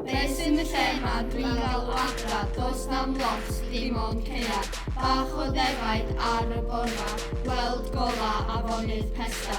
Be sy'n y lle yma dwi'n galw adra, does na'm lot, dim ond ceia. Bach o defaid ar y borfa, gweld gola afonydd Pesda.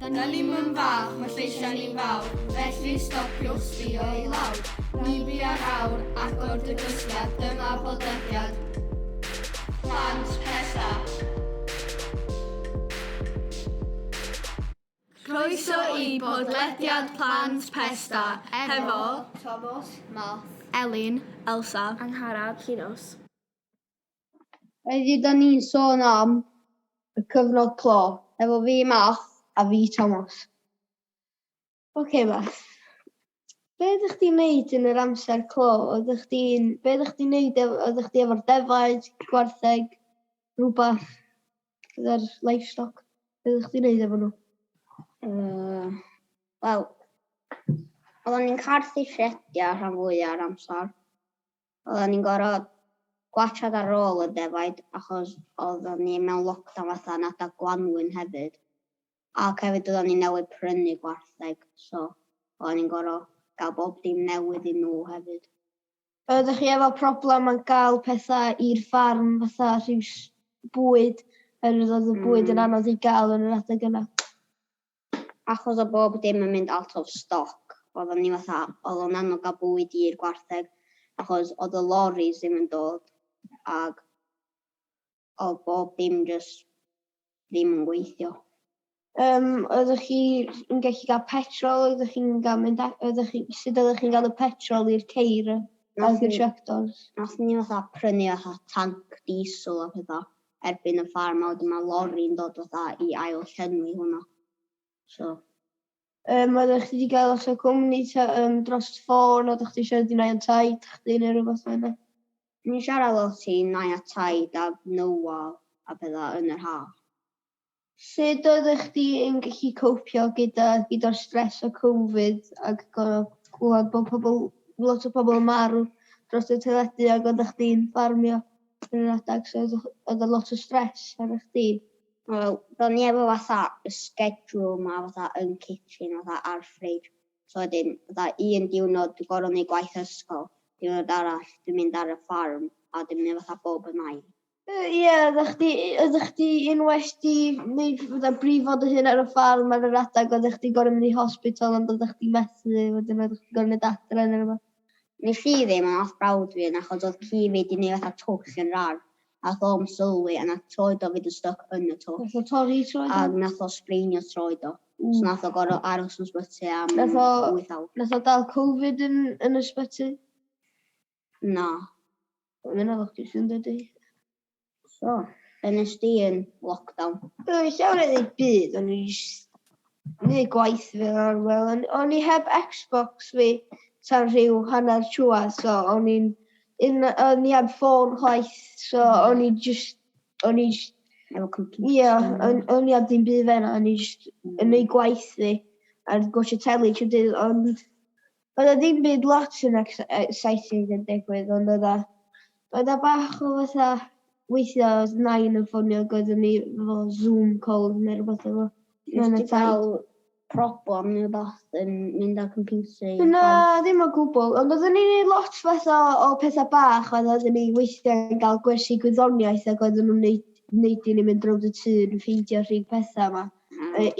Da ni'n yn fach, mae lleisiau ni'n fawr, felly stopiwch sbio i lawr. Ni bu ar awr, agor dy gysgiad, dyma podlediad. Plant Pesda. Croeso i podlediad Plant Pesda, hefo Thomas, Math, Elin, Elsa, Angharad, Llynos. Heddi da ni'n sôn am y cyfnod clo, efo fi Math a fi Thomas. Oce, Math. Be ydych chi'n neud yn yr amser clo? Be ydych chi'n neud oeddech chi efo'r defaid, gwartheg, rhywbeth, gyda'r livestock? Be ydych chi'n neud efo nhw? Wel, oedden ni'n carthu ffrediau rhan fwyaf ar amser. Oedden ni'n gorfod gwachad ar ôl y defaid achos oedden ni mewn lockdown fatha nad a Gwanwyn hefyd. Ac hefyd oedden ni newydd prynu gwartheg, so oedden ni'n gorfod gael bob dim newydd i nhw hefyd. Oeddech chi efo problem yn gael pethau i'r ffarm fatha rhyw bwyd, oedd y bwyd yn anodd i gael yn yr adeg yna? Achos o bob dim yn mynd out of stock, oedden ni fatha, oedd o'n anodd gael bwyd i'r gwartheg achos oedd y loris ddim yn dod ac oedd bob dim just ddim yn gweithio. Oeddech chi'n gallu gael petrol, sut oeddech chi'n gael y petrol i'r ceir ag i'r tractors? Nath ni fatha prynu fatha tank diesel a pethau erbyn y ffarm, a wedyn mae lori'n dod fatha i ail llenwi hwnna. So. Oeddech chi wedi gael os o cwmni dros ffôn, oeddech chi siarad i nai yn taid chdi neu rhywbeth fel Ni'n siarad lot i nai a taid a nywal a pethau yn yr haf. Sut oeddech chi yn gallu copio gyda'r stres o Cofid ac gwybod bod lot o pobl yn marw dros y teledu ac oeddech chi'n ffarmio yn yr adeg, so oedd lot o stres ar eich di? Wel, do'n ni efo fatha y schedule ma fatha yn kitchen fatha ar fridge. So wedyn, fatha un diwrnod dwi'n gorfod neud gwaith ysgol, diwrnod arall dwi'n mynd ar y ffarm a dwi'n mynd fatha bob y maen. Ie, oeddech chdi unwaith di wneud brifod y hyn ar y ffarm ar yr adeg, oeddech chdi gorfod mynd i hospital ond oeddech chdi methu, wedyn oeddech chdi gorfod neud adre neu rhywbeth? Nes i ddim yn off brawd fi yn achos oedd ci fi wedi neud fatha twll yn rar. A ddim sylwi, a nath troed o fydd yn stuck yn y twll. Nath o torri troed o? A nath o sbrinio troed o. So nath o gorfod aros yn ysbyty am 8 awr. Nath o dal Cofid yn ysbyty? Na. Mae'n oeddech chi sy'n dydy. So, nes di yn lockdown? Llawn ei byd, o'n i neud gwaith fi ar wel. O'n i heb Xbox fi tan rhyw hanner trwa, so o'n i heb ffôn chwaith, so o'n i efo computer. Ie, o'n i heb ddim byd fe na, o'n i yn neud gwaith fi ar gwasio teli trwy dydd, ond oedd ddim byd lot yn exciting yn digwydd, ond oedd bach o fatha weithio oedd nain yn ffonio gyda ni efo Zoom call neu rhywbeth efo. Nes ti gael problem neu beth yn mynd ar computer? Na, ddim o gwbl, ond oedden ni'n neud lot fatha o pethau bach, oedden ni weithio yn cael gwersi gwyddoniaeth ac oedden nhw'n neud i ni mynd rownd y tŷ yn ffeindio rhyw pethau yma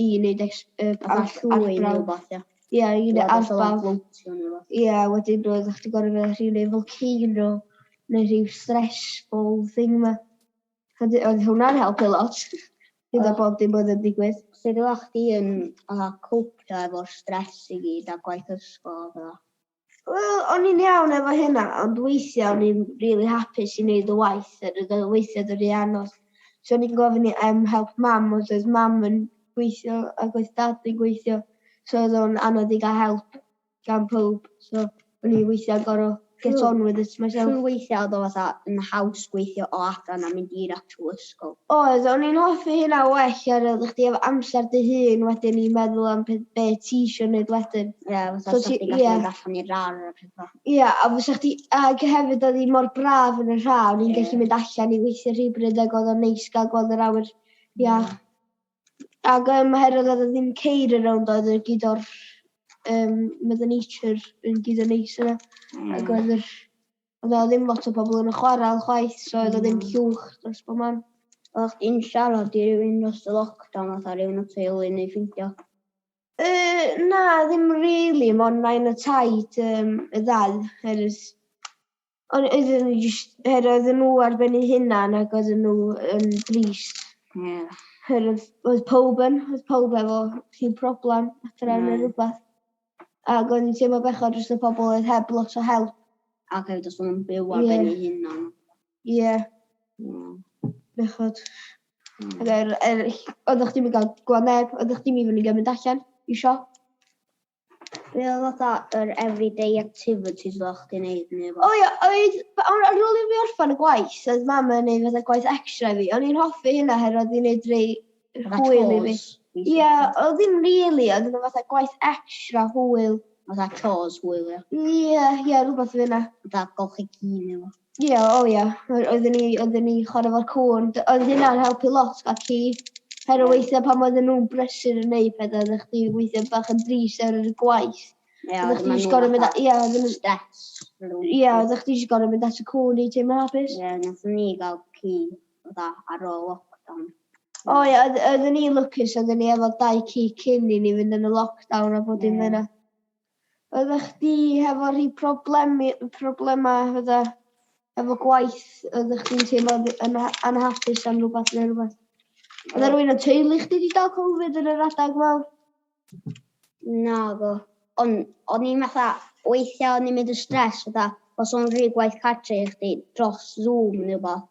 i neud arbrawf. Ie, i neud arbrawf. Ie, wedyn oeddech chi gorfod rhyw neu volcano neu rhyw stressful thing yma. Oedd hwnna'n helpu lot. Gyda bob dim oedd yn digwydd. Sut oeddech chdi yn copio efo'r stress i gyd a gwaith ysgol? Wel, o'n i'n iawn efo hynna, ond weithiau o'n i'n really hapus i wneud y waith, weithiau oedd yn anodd. So o'n i'n gofyn i help mam, oedd mam yn gweithio ac oedd dad yn gweithio. So oedd o'n anodd i gael help gan pob. So o'n i'n weithiau gorfod get on with it myself. Trwy weithiau oedd o fatha yn haws gweithio o adran a mynd i'r actual ysgol. Oedd, o'n i'n hoffi hynna well ar ydych chi efo amser dy hun wedyn i'n meddwl am be ti eisiau wneud wedyn. Ie, fatha sa chdi gallu mynd allan i'r rar a pethau. Ie, a fysa chdi, ag hefyd oedd hi mor braf yn y rhan, o'n i'n gallu mynd allan i weithio rhywbryd ac oedd o'n neis gael gweld yr awyr iach. Ac herwydd oedd ddim ceir around oedd y gyd o'r Mother Nature yn gyd o neis yna. Ac oedd ddim lot o bobl yn y chwarae chwaith, so oedd ddim llwch dros bob man. Oeddech chdi'n siarad i rywun dros y lockdown fatha rywun o teulu neu ffeindio? Na, ddim really, ond nain y taid y ddau. Oedden nhw ar ben eu hunan ac oedden nhw yn drist. Oedd pawb efo rhyw problem adre neu rhywbeth. Ac oedd ni'n teimlo bechod dros y pobl oedd heb lot o help. Ac hefyd os nhw'n byw ar ben eu hunan. Ie. Bechod. Oeddech chdi'n mynd gael Gwynedd, oeddech chdi'n mynd mynd allan i siop. Be oedd fatha yr everyday activities oeddech chdi'n neud neu efo? O ie, ar ôl i fi orffan y gwaith, oedd mam yn neud fatha gwaith extra fi. O'n i'n hoffi hynna herwydd i'n neud rei hwyl i fi. Ie, oedd ddim really, oedd yna fatha gwaith extra hwyl. Fatha chores hwyl, ie? Ie, rhywbeth fi yna. Fatha golchi gi neu efo? Ie, oedden ni chwarae fo'r cwn. Oedd hynna'n helpu lot gael ci. Herwydd weithiau pan oedden nhw'n brysur yn neud peth, oeddech chdi weithiau bach yn dris ar y gwaith. Oeddech chdi jyst gorau mynd stress. Ie, oeddech chdi jyst gorau mynd at y cwn i teimlo hapus. Ie, nathon ni gael ci ar ôl lockdown. O ie, oedden ni lwcus, oedden ni efo 2 ci cyn i ni fynd yn y lockdown a bod dim yna. Oeddech chdi hefo rhy problema efo gwaith, oeddech chdi'n teimlo anhapus am rhywbeth neu rhywbeth. Oedd rhywun o teulu chdi wedi gael Cofid yn yr adag mawr? Na, o'n i'n fatha, weithiau o'n i'n mynd y stress, os o'n rhy gwaith cartre i chdi dros Zoom neu rhywbeth,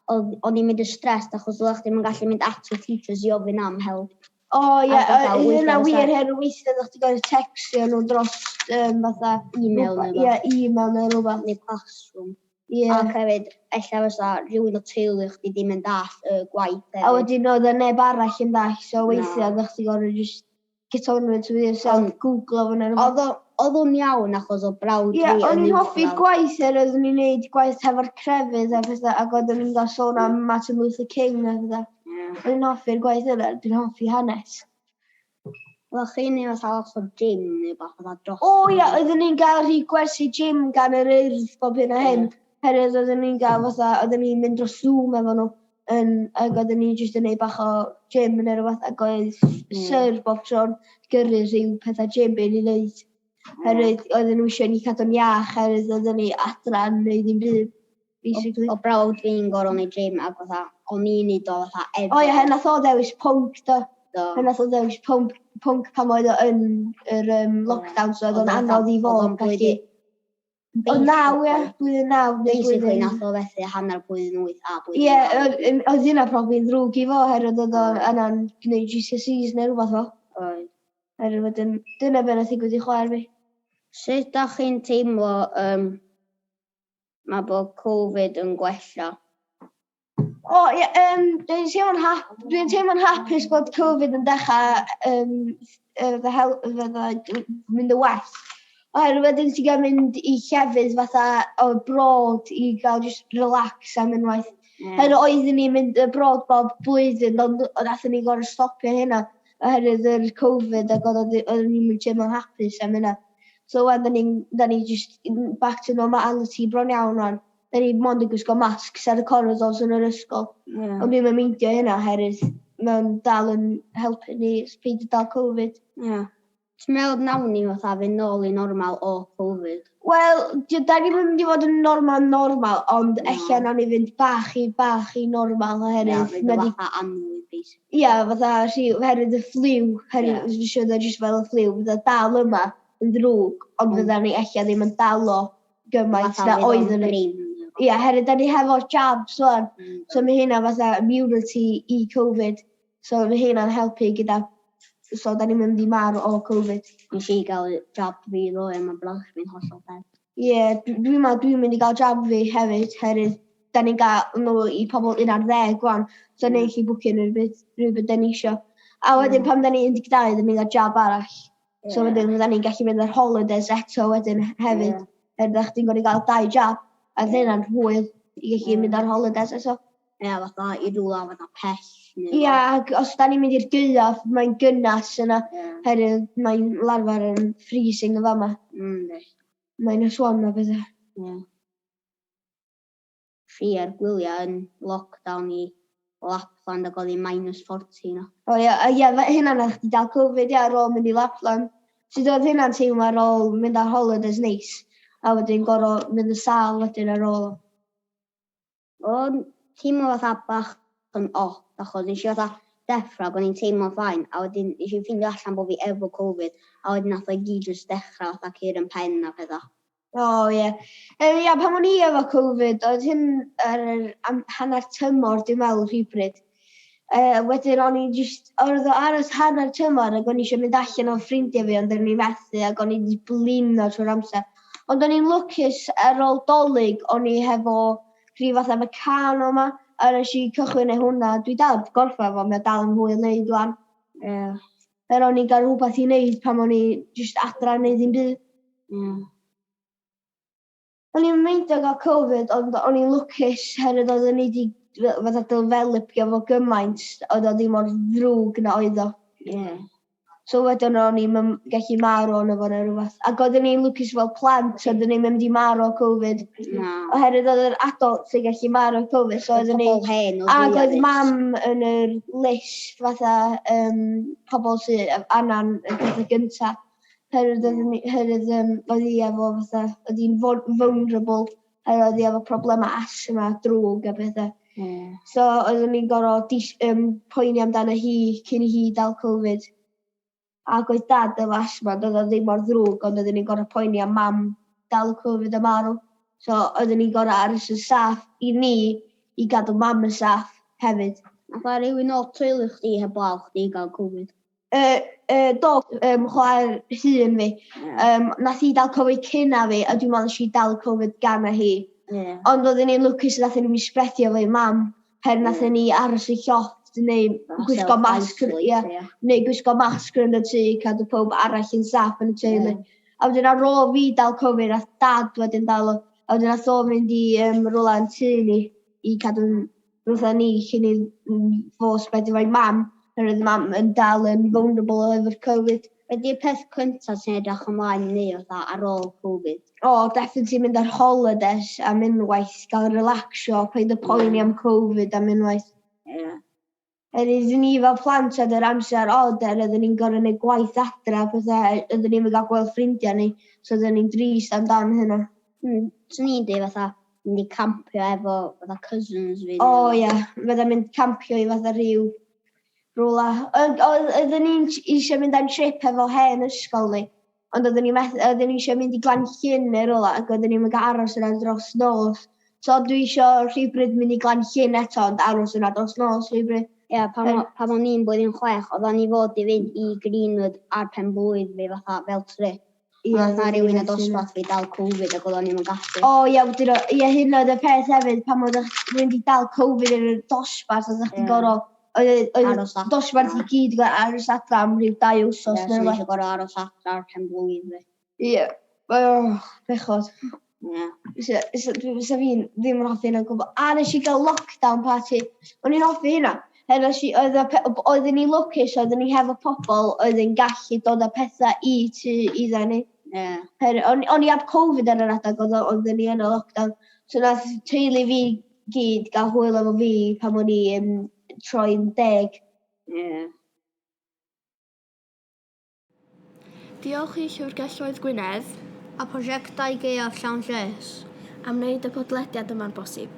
o'n i'n mynd y stress achos oeddech chdi'n gallu mynd at y teachers i ofyn am help. O ie, hynna wir herwydd weithiau oeddech chdi gael textio nhw dros fatha e-mail neu rhywbeth. Ie, e-mail neu rhywbeth. Neu classroom. Ac hefyd, ella fysa rhywun o teulu chdi ddim yn dall y gwaith. A wedyn oedd y neb arall yn dall, so weithiau oeddech chdi gorau just get on with it yourself, Google o fyna rhywbeth. Oedd o'n iawn achos o brawd fi. Ie, o'n i'n hoffi gwaith oeddwn ni'n neud gwaith hefo'r crefydd a pethau, ac oeddwn ni'n gael sôn am Martin Luther King a pethau. O'n i'n hoffi'r gwaith yna, dwi'n hoffi hanes. Oeddech chi'n neud fatha lot o gym neu bach fatha dros. O ie, oeddwn ni'n gael rhy gwersi gym gan yr urdd bob hyn a hyn. Herwydd oeddwn ni'n gael fatha, oeddwn ni'n mynd dros Zoom efo nhw, ac oeddwn ni'n just yn neud bach o gym neu rhywbeth, ac oedd syr bob tro'n gyrru rhyw pethau gym i'n ei wneud. Herwydd oedden nhw eisiau ni cadw'n iach, herwydd oedden ni adran neu ddim byd. O brawd fi'n gorau neud gym ac fatha, o'n i'n neud o fatha efo. O ie, hynna o ddewis pwnc do. Hynna o ddewis pwnc pan oedd o yn yr lockdown, so oedd o'n anodd i fod gallu. O 9 ie, blwyddyn 9. Basically nath o fethu hanner blwyddyn 8 a blwyddyn 9. Ie, oedd hynna profi'n ddrwg i fo, herwydd oedd o yna'n gwneud GCSEs neu rhywbeth fo. Oedd. Herwydd dyna be nath i gwyd i chwaer fi. Sut da chi'n teimlo mae bod Covid yn gwella? O ie, dwi'n teimlo'n hapus bod Covid yn dechrau mynd y well. Oherwydd wedyn ti'n gael mynd i llefydd fatha o brod i gael just relax am unwaith. Herwydd oeddwn ni'n mynd brod bob blwyddyn, ond nathon ni gorau stopio hynna oherwydd yr Covid ac oeddwn ni'n mynd teimlo'n hapus am hynna. So wedyn ni just back to normality bron iawn o'n. Da ni mond yn gwisgo masks ar y corridors yn yr ysgol. Ond dwi'n meindio hynna oherwydd mae'n dal yn helpu ni speidio dal Covid. Ti'n meddwl nawn ni fatha fynd nôl i normal o Covid? Wel, da ni'n mynd i fod yn normal, ond ella nawn ni fynd bach i normal oherwydd. Ie, fydd o fatha anwyd, basically. Ie, fatha oherwydd y fliw, oherwydd just fel y fliw, fydd o dal yma yn ddrwg, ond fydda ni ella ddim yn dalo gymaint na oeddwn ni. Ie, oherwydd da ni hefo jabs o'n, so mae hynna fatha immunity i Covid, so mae hynna'n helpu gyda. So, da ni'n mynd i marw o Covid. Nes i gael jab fi ddo, mae blach fi'n hollol dead. Ie, dwi'n mynd i gael jab fi hefyd, herwydd da ni'n gael nhw i pobl 11 gwan, so neu chi bwcyn rhywbeth da ni isio. A wedyn pam da ni 12, da ni'n gael jab arall. So wedyn da ni'n gallu mynd ar holidays eto wedyn hefyd. Herwydd da chdi'n gwneud gael 2 jab, a hynna'n hwyl i gallu mynd ar holidays eto. Ie, fatha i rwla fatha pell. Ia, ac os da ni'n mynd i'r Gaeaf, mae'n gynnas yna. Herwydd mae'n larfar yn freezing y fama. Mae'n yswan o bethau. Si ar gwyliau yn lockdown i Lapland ac oedd i -40 no. O ia, hynna na chdi dal Cofid ar ôl mynd i Lapland. Sut oedd hynna'n teimlo ar ôl mynd ar holidays neis? A wedyn gorau mynd y sal wedyn ar ôl. O'n teimlo fatha bach yn off, achos nes i fatha deffro ac o'n i'n teimlo ffain, a wedyn nes i ffindio allan bod fi efo Covid, a wedyn nath o gyd jyst dechrau fatha cur yn pen a pethau. O ie. Ia, pan o'n i efo Covid, oedd hyn ar hanner tymor, dwi'n meddwl, rhywbryd. Wedyn o'n i just, oedd o aros hanner tymor ac o'n i eisiau mynd allan o ffrindiau fi, ond o'n i methu ac o'n i wedi blino trwy'r amser. Ond o'n i'n lwcus ar ôl dolyg, o'n i hefo rhyw fath am y can o'ma, a nes i cychwyn hwnna. Dwi dal gorffa fo, mae dal yn mwy o wneud rwan. Pero o'n i'n cael rhywbeth i wneud pan o'n i just adra yn wneud un byd. O'n i'n meindio gael Covid, ond o'n i'n lwcus herwydd oedd o'n i wedi fatha developio fo gymaint, oedd o ddim o'r ddrwg na oedd o. So wedyn o'n i'n gallu marw o'n efo neu rhywbeth. Ac oedden ni'n lwcus fel plant, oedden ni'n mynd i marw o Covid. Oherwydd oedd yr adult sy'n gallu marw o Covid. So oedden ni... Ac oedd mam yn yr list fatha pobl sy'n annan y pethau gyntaf. Herwydd oedd hi efo fatha, oedd hi'n vulnerable. Herwydd oedd hi efo problemau asthma, drwg a pethau. So oedden ni'n gorfod poeni amdano hi cyn i hi dal Covid. Ac oedd dad efo asthma, doedd o ddim o'r ddrwg, ond oedden ni'n gorfod poeni am mam dal Covid a marw. So oedden ni'n gorfod aros yn saff i ni i gadw mam yn saff hefyd. Nath o rhywun o'r teulu chdi heblaw chdi gael Covid? Do, chwaer hun fi. Nath hi dal Covid cynna fi, a dwi'n meddwl nes i dal Covid gan hi. Ond oedden ni'n lwcus nath ni spreadio fe i mam, her nath ni aros i lloft. Neu gwisgo masg yn y tŷ, cadw pob arall yn saff yn y teulu. A wedyn ar ôl fi dal Covid, a dad wedyn dal o. A wedyn nath o mynd i rwla yn tŷ ni i cadw rwtha ni cyn i fo spreadio fo'i mam. Herwydd mam yn dal yn vulnerable efo'r Covid. Ydy'r peth cyntaf sy'n edrych ymlaen ni ar ôl Covid? O, definitely mynd ar holidays am unwaith, gael relaxio, paid y poeni am Covid am unwaith. Oedden ni fel plant oedd yr amser oder, oedden ni'n gorfod gwneud gwaith adra, oedden ni'n gael gweld ffrindiau ni, so oedden ni'n drist amdan hynna. So ni'n dweud fatha, mynd i campio efo fatha cousins fi? O ie, fydda mynd campio i fatha rhyw rwla. Oedden ni'n eisiau mynd am trip efo hen ysgol ni, ond oedden ni eisiau mynd i Glanllyn neu rwla, ac oedden ni'n gael aros yna dros nos. So dwi eisiau rhywbryd mynd i Glanllyn eto, ond aros yna dros nos rhywbryd. Ia, pan o'n i'n blwyddyn 6, oedden ni fod i fynd i Gwynedd ar pen blwydd fi fatha fel trip. Oedd na rhywun y dosbarth fi dal Covid ac oedden ni'n gallu. O ia, hyn oedd y peth hefyd, pan oedd rhywun di dal Covid yn y dosbarth, oedd chdi gorau, oedd dosbarth i gyd aros adra am rhyw 2 wsos. Ia, so ni eisiau gorau aros adra ar pen blwydd fi. Ia, bechod. Sa fi'n ddim yn hoffi hynna'n gwybod. A nes i gael lockdown party, o'n i'n hoffi hynna. Oedden ni lwcus, oedden ni hefo pobl oedden gallu dod â pethau i tŷ iddyn ni. O'n i ab Covid ar yr adag, oedden ni yn y lockdown. So nath teulu fi gyd gael hwyl efo fi pan o'n i troi'n 10. Diolch i Llyfrgelloedd Gwynedd A prosiectau Gaeaf llawn Lles am wneud y podlediad yma'n bosib.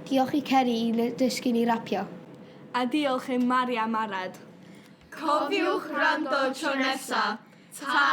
Diolch i Kerry i dysgu ni rapio. A diolch i Maria Marad. Cofiwch wrando tro nesa. Ta!